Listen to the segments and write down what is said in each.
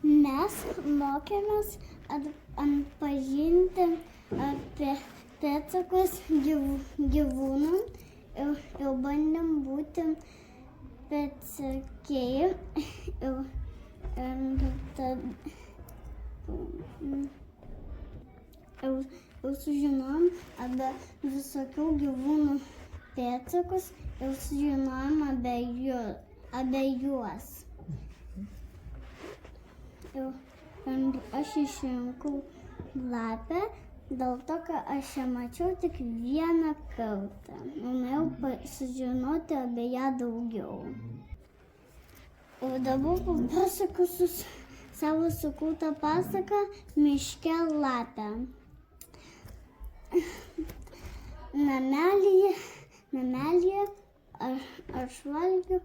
Mes mokėmės atpažinti pėdsakus gyvūnų ir bandėm būti pėdsekėjai. Ir sužinojom apie visokių gyvūnų pėdsakus ir sužinojom apie juos. Ir aš išrinkau lapę dėl to, kad aš ją mačiau tik vieną kartą. Norėjau sužinoti apie ją daugiau. O dabar papasakosiu savo sukurtą pasaką Miške lapė. Namelyje aš valgiau,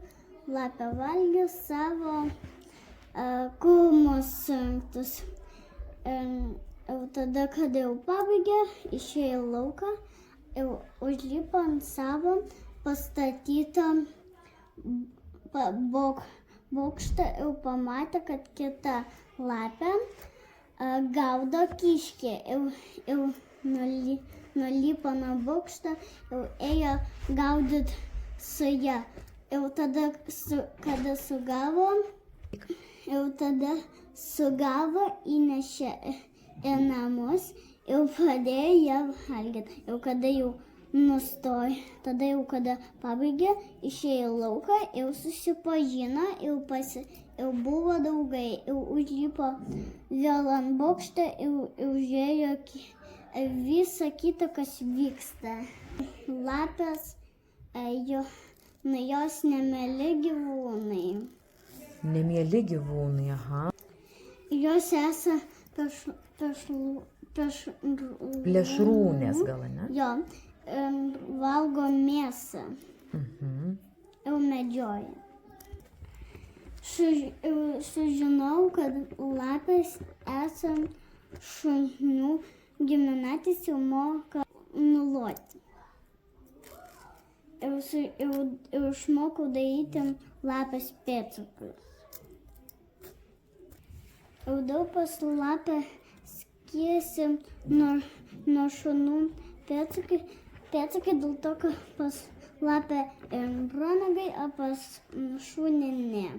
lapė valgė savo krūmus surinktus. Ir tada, kada jau pabaigė, išėjo į lauką ir užlipo ant savo pastatytą bokštą ir pamatė, kad kita lapė gaudo kiškį ir nulipo nuo bokšto ir ėjo gaudyti su ja. Ir tada, kada sugavo, įnešė į namus ir pradėjo ją valgyti. Ir kada jau nustojo, tada jau kada pabaigė, išėjo į lauką ir susipažino ir buvo draugai. Ir užlipo vėl ant bokšto ir žiūrėjo visą kitą, kas vyksta. Lapės, jos nemieli gyvūnai. Nemieli gyvūnai, aha. Jos esą Plėšrūnės gal, ne? Jo, valgo mėsą ir medžioja. Sužinau, kad lapės esant šunų giminaitis ir moka nuloti. Ir išmokau daryti lapės pėdsakus. Ir daug pas lapę skiriasi nuo šunų pėdsakai dėl to, kad pas lapę pranagai, o pas šunį ne.